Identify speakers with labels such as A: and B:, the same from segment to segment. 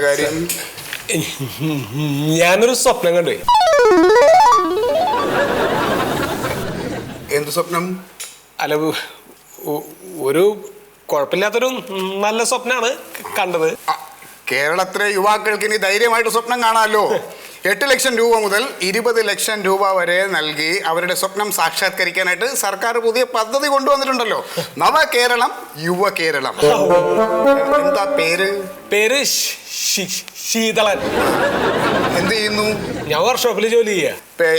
A: കാര്യം
B: ഞാനൊരു സ്വപ്നം കണ്ടു.
A: എന്ത് സ്വപ്നം?
B: അല്ല, ഒരു കുഴപ്പമില്ലാത്തൊരു നല്ല സ്വപ്നമാണ് കണ്ടത്.
A: കേരളത്തിലെ യുവാക്കൾക്ക് ഇനി ധൈര്യമായിട്ട് സ്വപ്നം കാണാമല്ലോ. 8 ലക്ഷം രൂപ മുതൽ 20 ലക്ഷം രൂപ വരെ നൽകി അവരുടെ സ്വപ്നം സാക്ഷാത്കരിക്കാനായിട്ട് സർക്കാർ പുതിയ പദ്ധതി കൊണ്ടുവന്നിട്ടുണ്ടല്ലോ. നവകേരളം യുവകേരളം. എന്താ പേര്?
B: പേര് ശീതളൻ.
A: എന്ത് ചെയ്യുന്നു?
B: ഞാൻ വർക്ക്ഷോപ്പിൽ ജോലി ചെയ്യാ.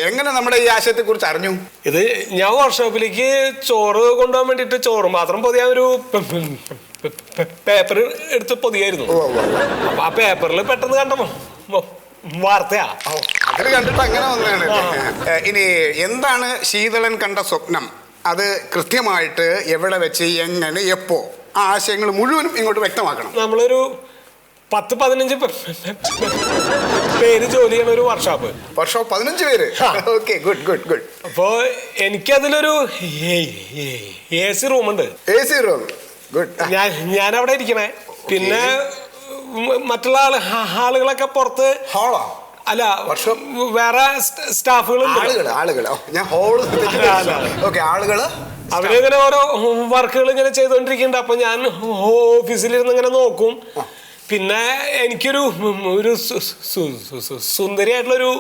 A: എങ്ങനെ നമ്മുടെ ഈ ആശയത്തെ കുറിച്ച് അറിഞ്ഞു?
B: ഇത് ഞാൻ വർക്ക്ഷോപ്പിലേക്ക് ചോറ് കൊണ്ടുപോകാൻ വേണ്ടിട്ട് ചോറ് മാത്രം പൊതിയാൻ ഒരു പേപ്പർ എടുത്ത് പൊതിയായിരുന്നു. അപ്പൊ ആ പേപ്പറിൽ പെട്ടെന്ന് കണ്ടപ്പോ വാർത്തയാ.
A: അതിൽ കണ്ടിട്ട് അങ്ങനെ വന്നതാണ്. ഇനി എന്താണ് ശീതളൻ കണ്ട സ്വപ്നം? അത് കൃത്യമായിട്ട് എവിടെ വെച്ച്, എങ്ങനെ, എപ്പോ, ആ ആശയങ്ങൾ മുഴുവനും ഇങ്ങോട്ട് വ്യക്തമാക്കണം.
B: നമ്മളൊരു 10-15 പേര് ജോലി ചെയ്യണ ഒരു വർക്ക്ഷോപ്പ്.
A: 15 പേര്? Okay, good good good.
B: അപ്പോ എനിക്കതിലൊരു AC റൂമുണ്ട്.
A: AC room, good.
B: ഞാൻ അവിടെ ഇരിക്കണേ. പിന്നെ മറ്റുള്ള ആളുകളൊക്കെ പുറത്ത്.
A: ഹാളോ?
B: അല്ല, വേറെ സ്റ്റാഫുകളുണ്ട്. അവരിങ്ങനെ ഓരോ വർക്കുകൾ ഇങ്ങനെ ചെയ്തോണ്ടിരിക്കുന്നുണ്ട്. അപ്പൊ ഞാൻ ഓഫീസിലിരുന്ന് ഇങ്ങനെ നോക്കും. പിന്നെ എനിക്കൊരു സുന്ദരിയായിട്ടുള്ളൊരു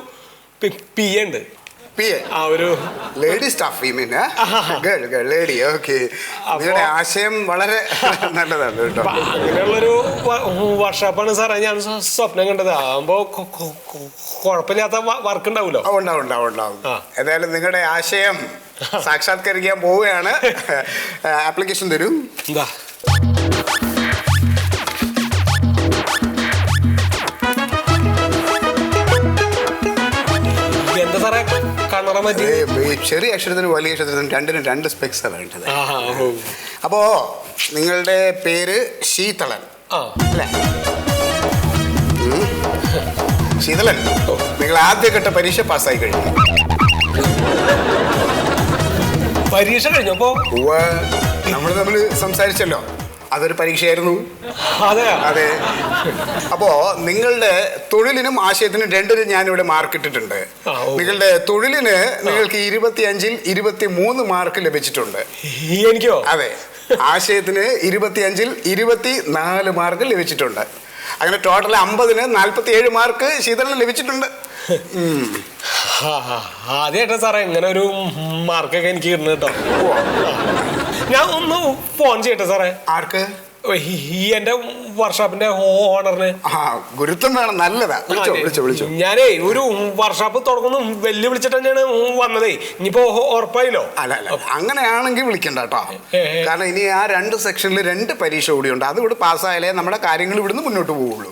B: പി ഉണ്ട്.
A: Lady staff, lady. ഓക്കെ, നിങ്ങളുടെ ആശയം വളരെ നല്ലതാണ് കേട്ടോ.
B: അങ്ങനെയുള്ളൊരു വർക്ക്ഷോപ്പാണ് സാറേ ഞാൻ സ്വപ്നം കണ്ടത്. ആകുമ്പോ കുഴപ്പമില്ലാത്ത വർക്ക് ഉണ്ടാവുമല്ലോ.
A: ഉണ്ടാവും. ഏതായാലും നിങ്ങളുടെ ആശയം സാക്ഷാത്കരിക്കാൻ പോവുകയാണ്. ആപ്ലിക്കേഷൻ തരും.
B: എന്താ സാറേ കാണാൻ പറ്റി?
A: ചെറിയ അക്ഷരത്തിനും വലിയ അക്ഷരത്തിനും രണ്ടിനും 2 സ്പെക്സാണ് വേണ്ടത്. അപ്പോ നിങ്ങളുടെ പേര് ശീതളൻ അല്ലേ? ശീതളൻ, നിങ്ങൾ ആദ്യഘട്ട പരീക്ഷ പാസ്സായി കഴിഞ്ഞു.
B: പരീക്ഷ കഴിഞ്ഞപ്പോ
A: നമ്മൾ തമ്മിൽ സംസാരിച്ചല്ലോ, അതൊരു പരീക്ഷയായിരുന്നു. അതെ. അപ്പോ നിങ്ങളുടെ തൊഴിലിനും ആശയത്തിനും 2-നും ഞാനിവിടെ മാർക്ക് ഇട്ടിട്ടുണ്ട്. നിങ്ങളുടെ തൊഴിലിന് നിങ്ങൾക്ക് 25-ൽ 23 മാർക്ക് ലഭിച്ചിട്ടുണ്ട്.
B: എനിക്കോ?
A: അതെ. ആശയത്തിന് 25-ൽ 24 മാർക്ക് ലഭിച്ചിട്ടുണ്ട്. അങ്ങനെ ടോട്ടൽ 50-ന് 47 മാർക്ക് ശീതളിന് ലഭിച്ചിട്ടുണ്ട്.
B: ആദ്യമായിട്ടാ സാറേ ഇങ്ങനെ ഒരു മാർക്കൊക്കെ എനിക്ക് കിട്ടുന്നു കേട്ടോ. ഞാൻ ഒന്ന് ഫോൺ ചെയ്യട്ടെ സാറേ.
A: ആർക്ക്?
B: എന്റെ വർക്ക്ഷോപ്പിന്റെ ഓണറിന്.
A: ഗുരുത്വം വേണം. നല്ലതാ. വിളിച്ചോ.
B: ഞാനേ ഒരു വർക്ക്ഷോപ്പ് തുടങ്ങുന്നു വെല്ലുവിളിച്ചിട്ട് തന്നെയാണ് വന്നതേ. ഇനിയിപ്പോ ഉറപ്പായില്ലോ?
A: അല്ല, അങ്ങനെയാണെങ്കിൽ വിളിക്കണ്ട കേട്ടോ. കാരണം ഇനി ആ 2 സെക്ഷനിൽ 2 പരീക്ഷ കൂടിയുണ്ട്. അതുകൂടി പാസ്സായാലേ നമ്മുടെ കാര്യങ്ങൾ ഇവിടുന്ന് മുന്നോട്ട് പോവുള്ളൂ.